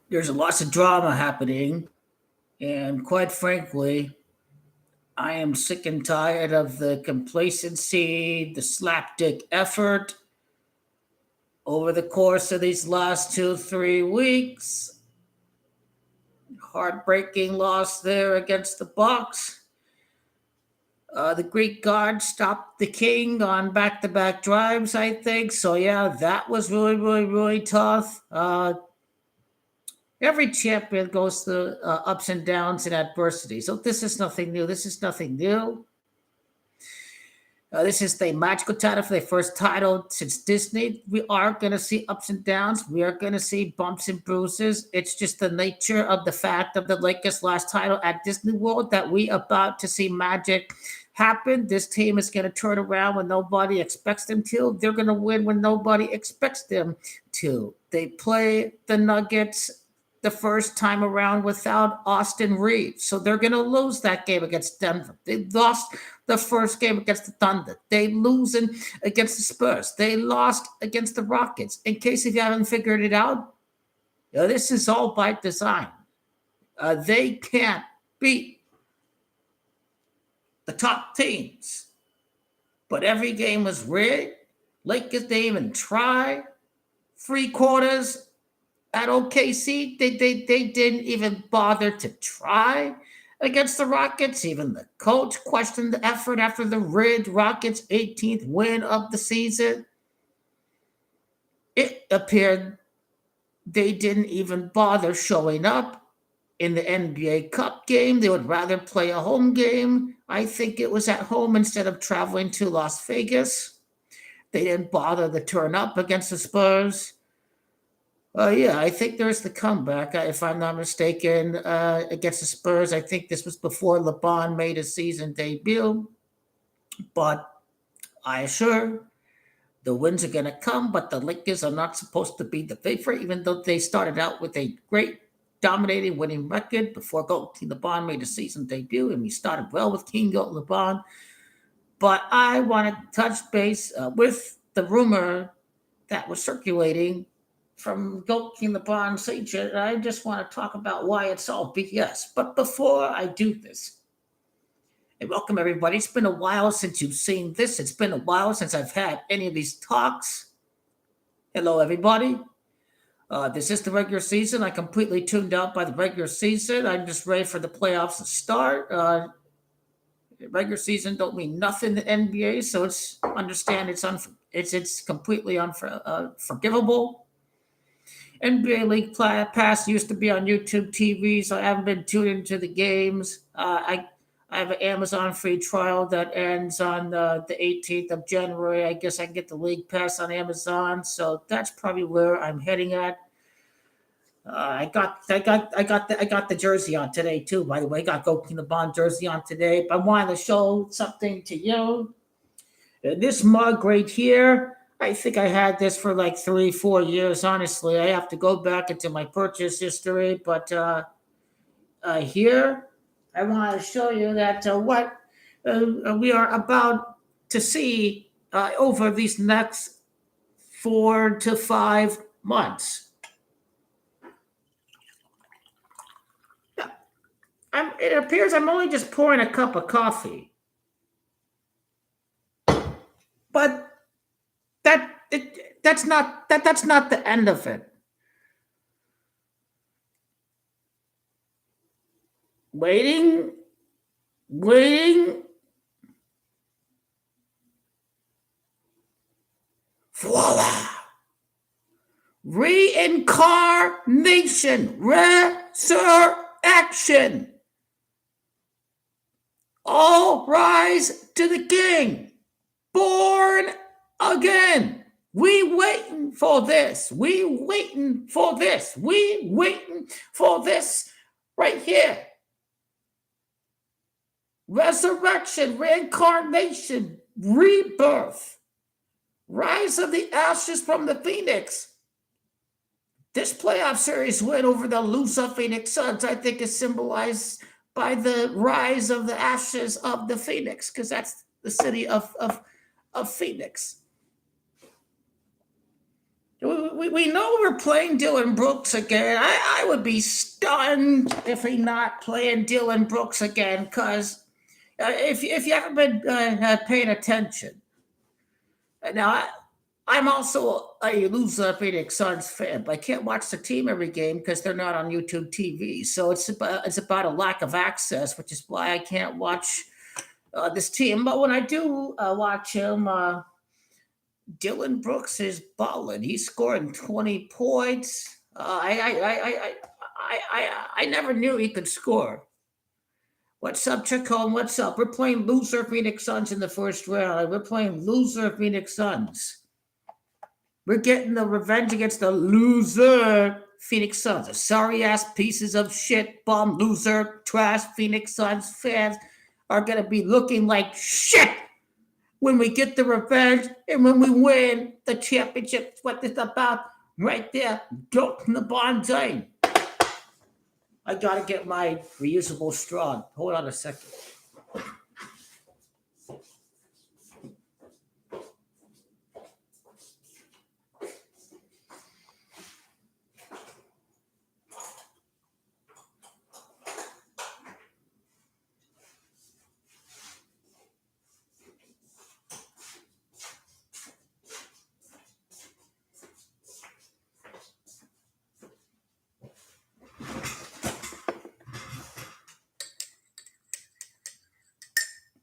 There's lots of drama happening, and quite frankly, I am sick and tired of the complacency, the slapdick effort over the course of these last 2, 3 weeks. Heartbreaking loss there against the Bucks. The Greek guard stopped the King on back-to-back drives, I think. So yeah, that was really, really, really tough. Every champion goes through ups and downs and adversity. So this is nothing new. This is nothing new. This is the magical title for their first title since Disney. We are going to see ups and downs. We are going to see bumps and bruises. It's just the nature of the fact of the Lakers' last title at Disney World that we about to see magic happen. This team is going to turn around when nobody expects them to. They're going to win when nobody expects them to. They play the Nuggets the first time around without Austin Reeves. So they're going to lose that game against Denver. They lost the first game against the Thunder. They losing against the Spurs. They lost against the Rockets. In case if you haven't figured it out, this is all by design. They can't beat the top teams. But every game was rigged. Lakers didn't even try. 3 quarters at OKC, they didn't even bother to try against the Rockets. Even the coach questioned the effort after the rigged Rockets' 18th win of the season. It appeared they didn't even bother showing up in the NBA Cup game. They would rather play a home game. I think it was at home instead of traveling to Las Vegas. They didn't bother to turn up against the Spurs. Yeah, I think there's the comeback, if I'm not mistaken, against the Spurs. I think this was before LeBron made his season debut. But I assure the wins are going to come, but the Lakers are not supposed to be the favorite, even though they started out with a great, dominating, winning record before King LeBron made his season debut, and we started well with King LeBron. But I want to touch base with the rumor that was circulating from Goat King LeBron agent. I just want to talk about why it's all BS. But before I do this, and welcome everybody. It's been a while since you've seen this. It's been a while since I've had any of these talks. Hello, everybody. This is the regular season. I completely tuned out by the regular season. I'm just ready for the playoffs to start. Regular season don't mean nothing to NBA, so it's understand it's completely unforgivable. NBA League Pass used to be on YouTube TV, so I haven't been tuned into the games. I have an Amazon free trial that ends on the 18th of January. I guess I can get the League Pass on Amazon, so that's probably where I'm heading at. I got the jersey on today too. By the way, got Goku the Bond jersey on today. But I wanted to show something to you. This mug right here, I think I had this for like 3, 4 years. Honestly, I have to go back into my purchase history. But here, I want to show you that what we are about to see over these next 4 to 5 months. It appears I'm only just pouring a cup of coffee. But that's not the end of it. Waiting. Voila! Reincarnation, resurrection. All rise to the King, born again. We waiting for this. We waiting for this. We waiting for this right here. Resurrection, reincarnation, rebirth, rise of the ashes from the phoenix. This playoff series win over the loser Phoenix Suns, I think, is symbolized by the rise of the ashes of the Phoenix, because that's the city of Phoenix. we know we're playing Dylan Brooks again. I would be stunned if he not playing Dylan Brooks again, because if you haven't been paying attention, now I'm also a loser Phoenix Suns fan, but I can't watch the team every game because they're not on YouTube TV. So it's about a lack of access, which is why I can't watch this team. But when I do watch him, Dylan Brooks is balling. He's scoring 20 points. I never knew he could score. What's up, Chacon? What's up? We're playing loser Phoenix Suns in the first round. We're playing loser Phoenix Suns. We're getting the revenge against the loser Phoenix Suns. The sorry ass pieces of shit, bum, loser, trash Phoenix Suns fans are going to be looking like shit when we get the revenge and when we win the championship. What it's about right there. Don't from the bonsai. I got to get my reusable straw. Hold on a second.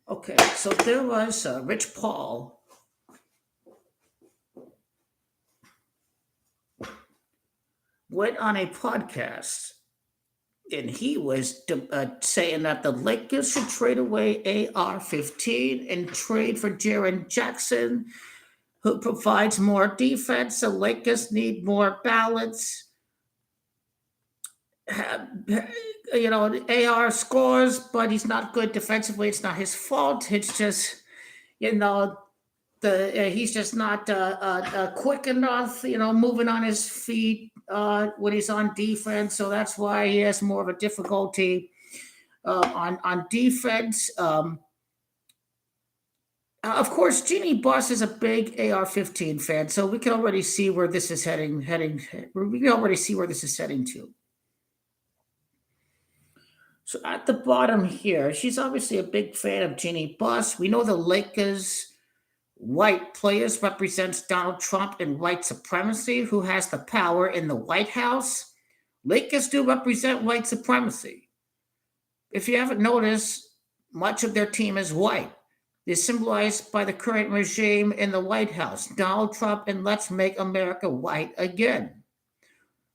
Okay, so there was Rich Paul went on a podcast and he was saying that the Lakers should trade away AR-15 and trade for Jaren Jackson, who provides more defense. The Lakers need more balance. AR scores, but he's not good defensively. It's not his fault. It's just, you know, he's just not quick enough, moving on his feet when he's on defense. So that's why he has more of a difficulty on defense. Of course, Jeannie Buss is a big AR-15 fan, so we can already see where this is heading. We can already see where this is heading to. So at the bottom here, she's obviously a big fan of Jeannie Buss. We know the Lakers white players represents Donald Trump and white supremacy, who has the power in the White House. Lakers do represent white supremacy. If you haven't noticed, much of their team is white. They're symbolized by the current regime in the White House, Donald Trump and Let's Make America White Again.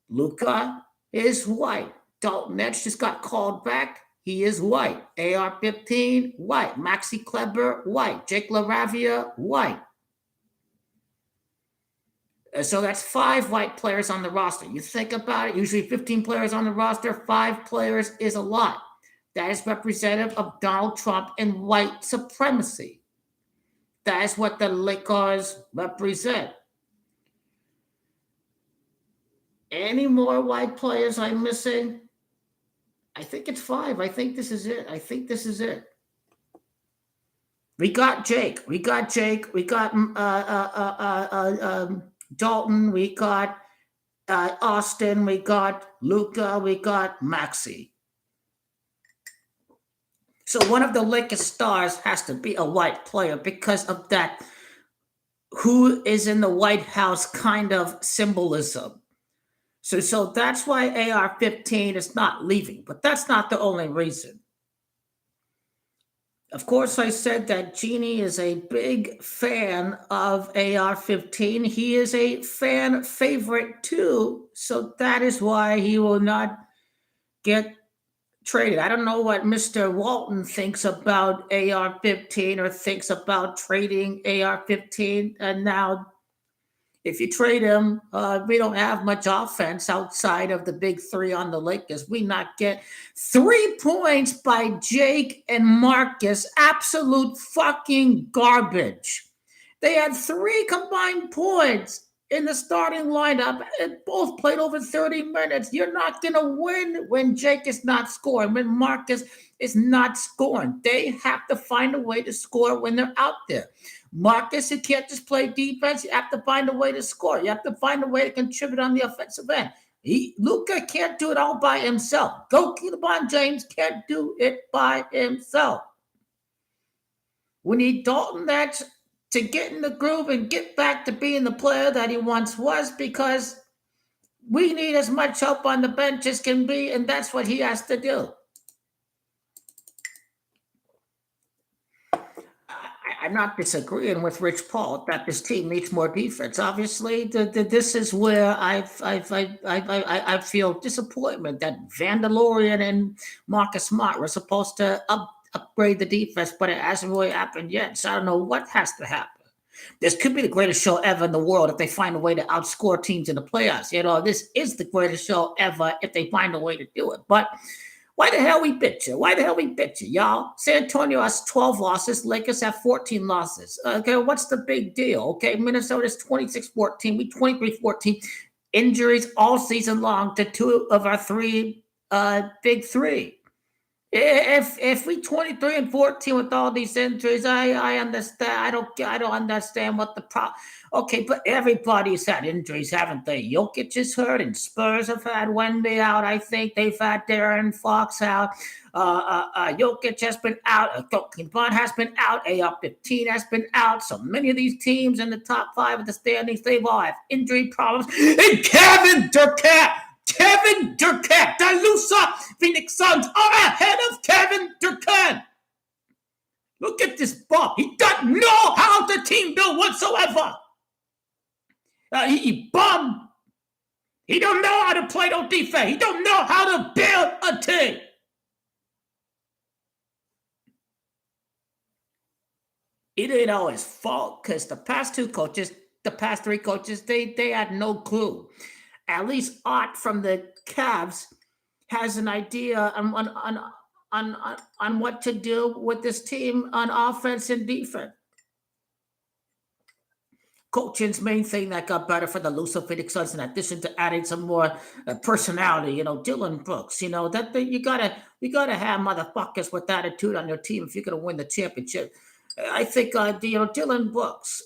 Luka is white. Dalton Edge just got called back. He is white. AR-15, white. Maxi Kleber, white. Jake LaRavia, white. So that's 5 white players on the roster. You think about it, usually 15 players on the roster, 5 players is a lot. That is representative of Donald Trump and white supremacy. That is what the Lakers represent. Any more white players I'm missing? I think it's 5. I think this is it. We got Jake. We got Dalton. We got Austin. We got Luka. We got Maxi. So one of the Lakers stars has to be a white player because of that. Who is in the White House kind of symbolism. So that's why AR-15 is not leaving, but that's not the only reason. Of course, I said that Jeannie is a big fan of AR-15. He is a fan favorite too, so that is why he will not get traded. I don't know what Mr. Walton thinks about AR-15 or thinks about trading AR-15, and now if you trade him, we don't have much offense outside of the big 3 on the Lakers. We not get 3 points by Jake and Marcus. Absolute fucking garbage. They had 3 combined points. in the starting lineup and both played over 30 minutes. You're not going to win when Jake is not scoring, when Marcus is not scoring. They have to find a way to score when they're out there. Marcus, you can't just play defense. You have to find a way to score. You have to find a way to contribute on the offensive end. Luka can't do it all by himself. LeBron James can't do it by himself. We need Dalton Nets to get in the groove and get back to being the player that he once was, because we need as much help on the bench as can be, and that's what he has to do. I'm not disagreeing with Rich Paul that this team needs more defense. Obviously, this is where I feel disappointment that Vandalorian and Marcus Smart were supposed to upgrade the defense, but it hasn't really happened yet. So I don't know what has to happen. This could be the greatest show ever in the world if they find a way to outscore teams in the playoffs. This is the greatest show ever if they find a way to do it. But why the hell we bitch you? Why the hell we bitch you, y'all? San Antonio has 12 losses. Lakers have 14 losses. Okay, what's the big deal? Okay, Minnesota's 26-14. We 23-14. Injuries all season long to two of our three big three. If we 23-14 with all these injuries, I understand. I don't understand what the problem. Okay, but everybody's had injuries, haven't they? Jokic is hurt, and Spurs have had Wemby out. I think they've had Darren Fox out. Jokic has been out. Bond has been out. AR-15 has been out. So many of these teams in the top five of the standings, they've all have injury problems. And Kevin Durant, the loser Phoenix Suns are ahead of Kevin Durant. Look at this ball. He doesn't know how the team build whatsoever. He bummed. He don't know how to play no defense. He don't know how to build a team. It ain't all his fault, because the past three coaches, they had no clue. At least Art from the Cavs has an idea on what to do with this team on offense and defense. Coaching's main thing that got better for the loser Phoenix Suns, in addition to adding some more personality, Dylan Brooks. You gotta have motherfuckers with attitude on your team if you're gonna win the championship. I think Dylan Brooks,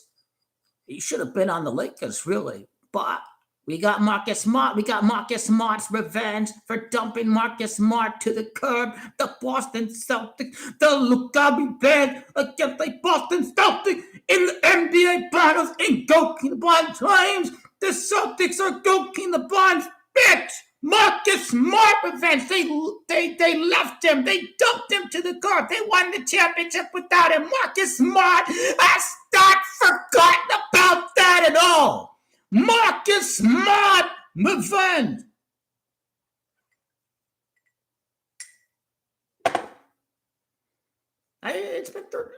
he should have been on the Lakers, really, but we got Marcus Smart. We got Marcus Smart's revenge for dumping Marcus Smart to the curb. The Boston Celtics, the Luka band against the Boston Celtics in the NBA battles in Goking LeBron James. The Celtics are Goking LeBron's bitch. Marcus Smart revenge. They left him. They dumped him to the curb. They won the championship without him. Marcus Smart has not forgotten about that at all. Marcus Smart revenge. It's been 30.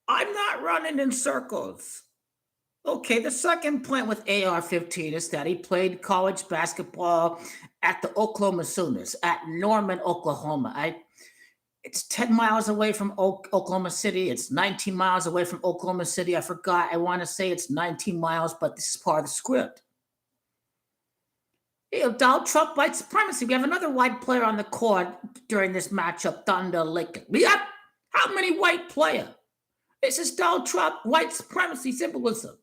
I'm not running in circles. Okay, the second point with AR-15 is that he played college basketball at the Oklahoma Sooners at Norman, Oklahoma. It's 10 miles away from Oklahoma City. It's 19 miles away from Oklahoma City. I forgot. I want to say it's 19 miles, but this is part of the script. Donald Trump white supremacy. We have another white player on the court during this matchup, Thunder Lakers. We have how many white players? This is Donald Trump white supremacy symbolism.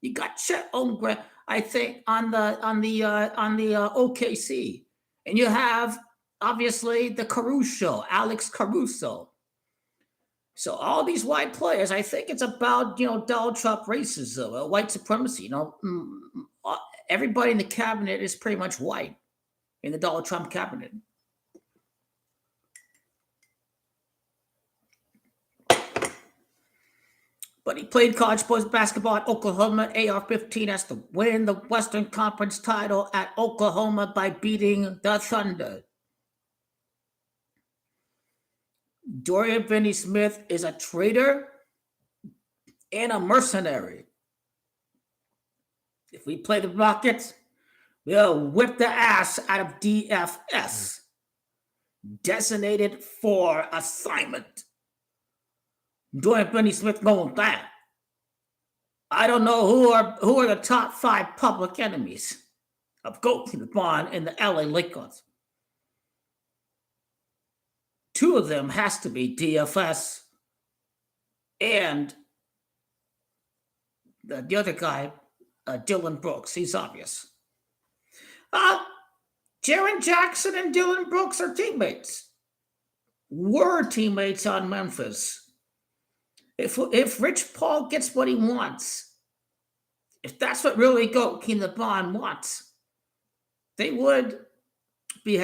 You got Chet Holmgren, I think, on the OKC, and you have obviously the Caruso, Alex Caruso. So all these white players, I think it's about Donald Trump racism, white supremacy. Everybody in the cabinet is pretty much white in the Donald Trump cabinet. But he played college sports basketball at Oklahoma. AR-15 has to win the Western Conference title at Oklahoma by beating the Thunder. Dorian Finney-Smith is a traitor and a mercenary. If we play the Rockets, we'll whip the ass out of DFS. Designated for assignment. Dorian Finney-Smith going back. I don't know who are the top 5 public enemies of goalkeeper Bond in the LA Lakers. 2 of them has to be DFS and the other guy, Dylan Brooks. He's obvious. Uh, Jaren Jackson and Dylan Brooks are teammates. Were teammates on Memphis. If Rich Paul gets what he wants, if that's what really goalkeeper Bond wants, they would be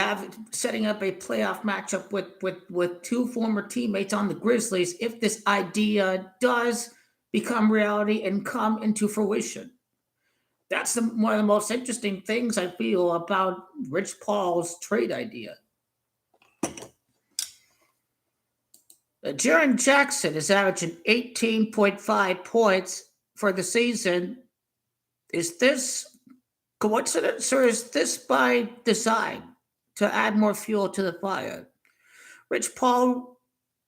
setting up a playoff matchup with 2 former teammates on the Grizzlies if this idea does become reality and come into fruition. That's one of the most interesting things I feel about Rich Paul's trade idea. Jaren Jackson is averaging 18.5 points for the season. Is this coincidence or is this by design to add more fuel to the fire? Rich Paul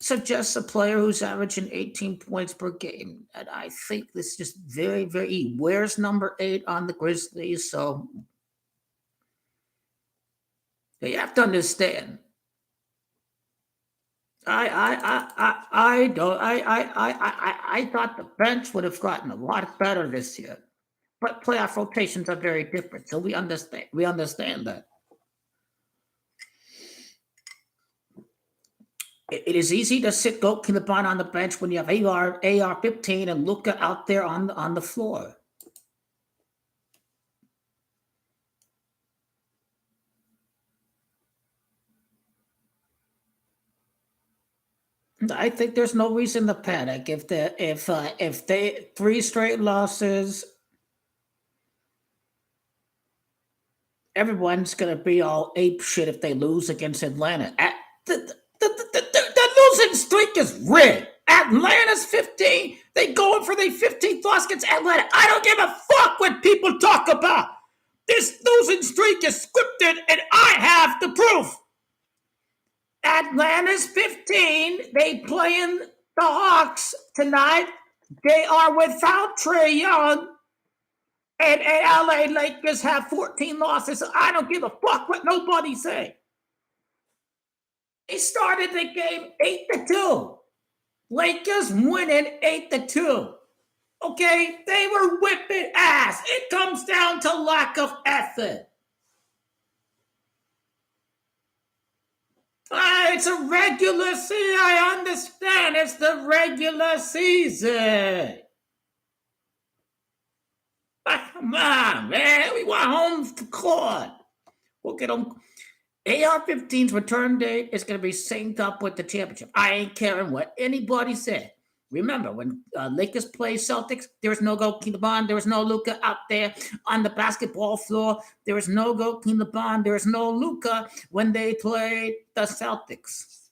suggests a player who's averaging 18 points per game. And I think this is just very, very. He wears number 8 on the Grizzlies, so you have to understand. I thought the bench would have gotten a lot better this year, but playoff rotations are very different, so we understand. We understand that. It is easy to sit goalkeeper Bond on the bench when you have AR-15 and Luka out there on the floor. I think there's no reason to panic if they 3 straight losses. Everyone's gonna be all ape shit if they lose against Atlanta. The losing streak is rigged. Atlanta's 15. They going for their 15th loss against Atlanta. I don't give a fuck what people talk about. This losing streak is scripted, and I have the proof. Atlanta's 15. They playing the Hawks tonight. They are without Trae Young. And LA Lakers have 14 losses. So I don't give a fuck what nobody say. They started the game 8-2. Lakers winning 8-2. Okay, they were whipping ass. It comes down to lack of effort. It's a regular season. I understand. It's the regular season. Come on, man. We want home court. We'll get them. AR-15's return date is going to be synced up with the championship. I ain't caring what anybody said. Remember, when Lakers play Celtics, there was no goalkeeper Bond. There was no Luka out there on the basketball floor. There was no goalkeeper Bond. There was no Luka when they played the Celtics.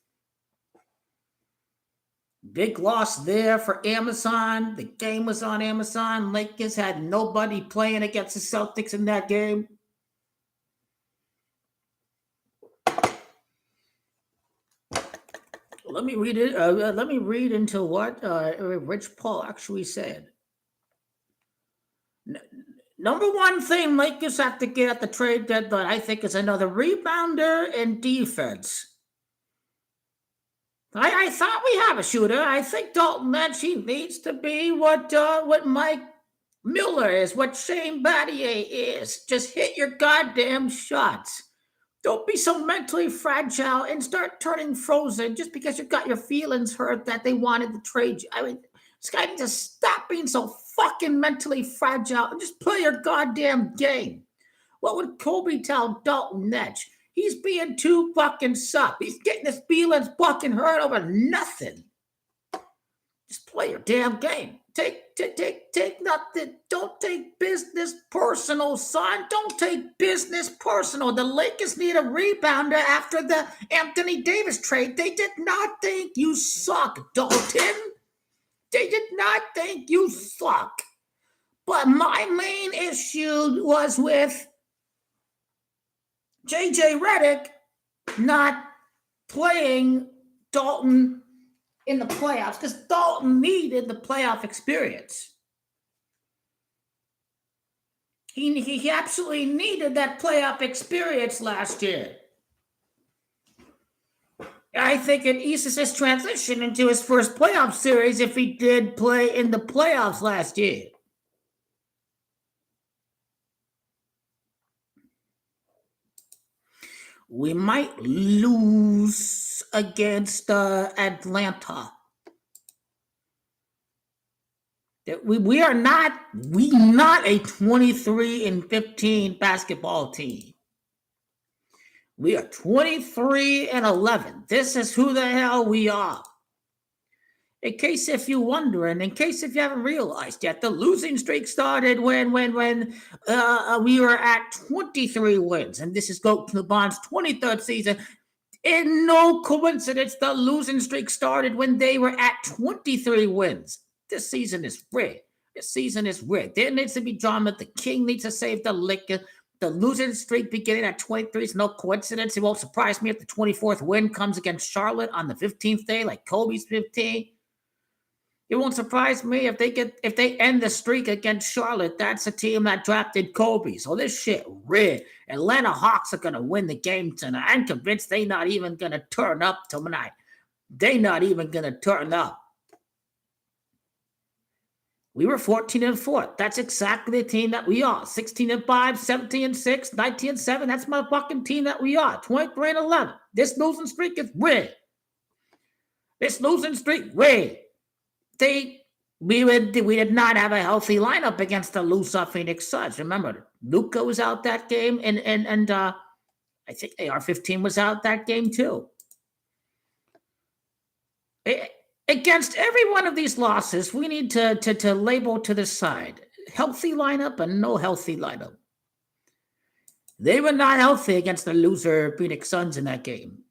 Big loss there for Amazon. The game was on Amazon. Lakers had nobody playing against the Celtics in that game. Let me read it. Let me read into what Rich Paul actually said. Number one thing Lakers have to get at the trade deadline, I think, is another rebounder and defense. I thought we have a shooter. I think Dalton Metchie needs to be what Mike Miller is, what Shane Battier is. Just hit your goddamn shots. Don't be so mentally fragile and start turning frozen just because you got your feelings hurt that they wanted to trade you. I mean, this guy needs to stop being so fucking mentally fragile and just play your goddamn game. What would Kobe tell Dalton Netch? He's being too fucking soft. He's getting his feelings fucking hurt over nothing. Just play your damn game. Take nothing. Don't take business personal, son. Don't take business personal. The Lakers need a rebounder after the Anthony Davis trade. They did not think you suck, Dalton. They did not think you suck. But my main issue was with JJ Redick not playing Dalton in the playoffs because Dalton needed the playoff experience. He absolutely needed that playoff experience last year. I think it eases his transition into his first playoff series if he did play in the playoffs last year. We might lose against Atlanta. We are not a 23-15 basketball team. We are 23-11. This is who the hell we are. In case if you're wondering, in case if you haven't realized yet, the losing streak started when we were at 23 wins, and this is Goat to the Bond's 23rd season. In no coincidence, the losing streak started when they were at 23 wins. This season is rigged. This season is rigged. There needs to be drama. The king needs to save the liquor. The losing streak beginning at 23 is no coincidence. It won't surprise me if the 24th win comes against Charlotte on the 15th day, like Kobe's 15. It won't surprise me if they end the streak against Charlotte. That's a team that drafted Kobe. So this shit rigged. Atlanta Hawks are gonna win the game tonight. I'm convinced they're not even gonna turn up tonight. They're not even gonna turn up. We were 14-4. That's exactly the team that we are. 16-5, 17-6, 19-7. That's my fucking team that we are. 23-11. This losing streak is rigged. This losing streak rigged. We did not have a healthy lineup against the loose Phoenix Suns. Remember, Luka was out that game, and I think AR-15 was out that game too. Against every one of these losses, we need to label to the side healthy lineup and no healthy lineup. They were not healthy against the loser Phoenix Suns in that game.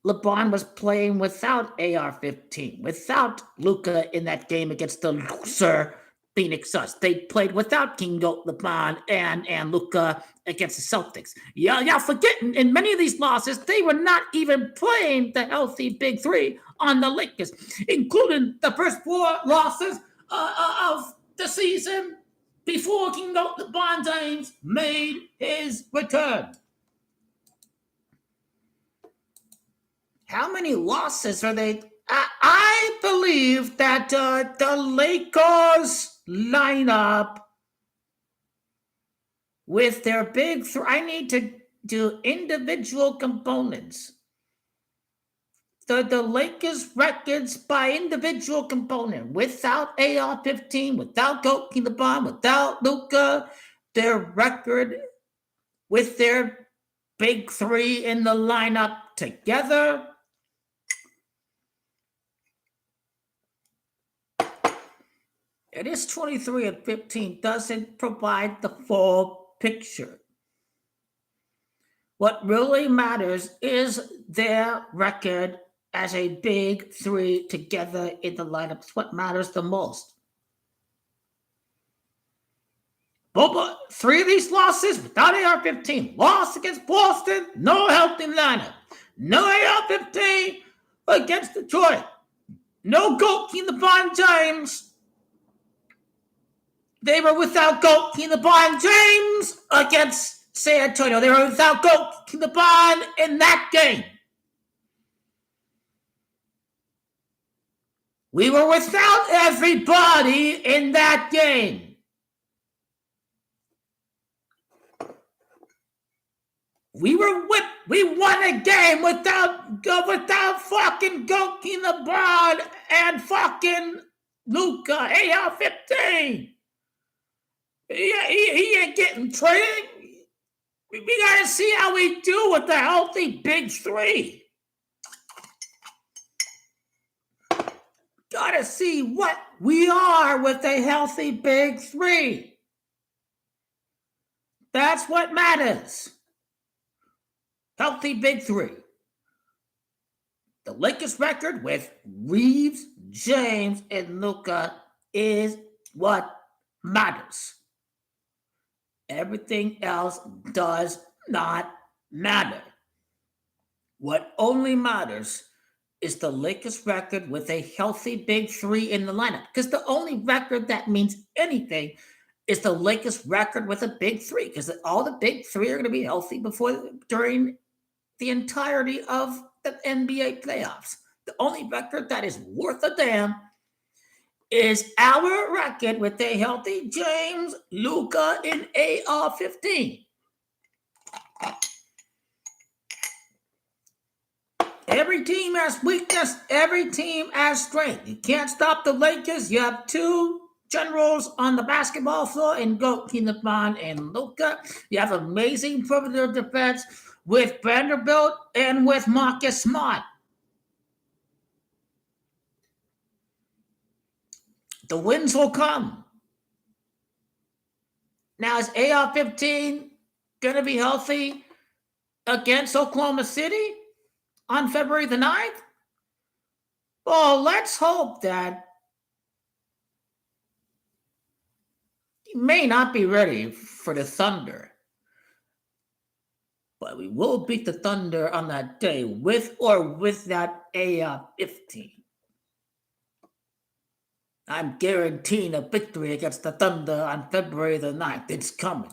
LeBron was playing without AR-15, without Luka in that game against the loser Phoenix Suns. They played without King Goat, LeBron, and Luka against the Celtics. Y'all forgetting, in many of these losses, they were not even playing the healthy big three on the Lakers, including the first 4 losses of the season before King Goat, LeBron James made his return. How many losses are they? I believe that the Lakers lineup with their big three, I need to do individual components. The Lakers records by individual component, without AR-15, without Goat King LeBron, without Luka, their record with their big three in the lineup together. It is 23-15 doesn't provide the full picture. What really matters is their record as a big three together in the lineup. It's what matters the most. But 3 of these losses without AR-15. Loss against Boston, no healthy lineup. No AR-15 against Detroit. No Goat King LeBron James. They were without Goat King LeBron James against San Antonio. They were without Goat King LeBron in that game. We were without everybody in that game. We won a game without fucking Goat King LeBron and fucking Luka AR-15. He ain't getting traded. We got to see how we do with the healthy big three. Got to see what we are with a healthy big three. That's what matters. Healthy big three. The Lakers record with Reeves, James, and Luka is what matters. Everything else does not matter. What only matters is the Lakers record with a healthy big three in the lineup. Because the only record that means anything is the Lakers record with a big three. Because all the big three are going to be healthy during the entirety of the NBA playoffs. The only record that is worth a damn is our record with a healthy James, Luka, and AR-15. Every team has weakness. Every team has strength. You can't stop the Lakers. You have two generals on the basketball floor in Goat, Keenan and Luka. You have amazing perimeter defense with Vanderbilt and with Marcus Smart. The wins will come. Now, is AR-15 going to be healthy against Oklahoma City on February the 9th? Well, let's hope that he may not be ready for the Thunder. But we will beat the Thunder on that day with or without AR-15. I'm guaranteeing a victory against the Thunder on February the 9th. It's coming.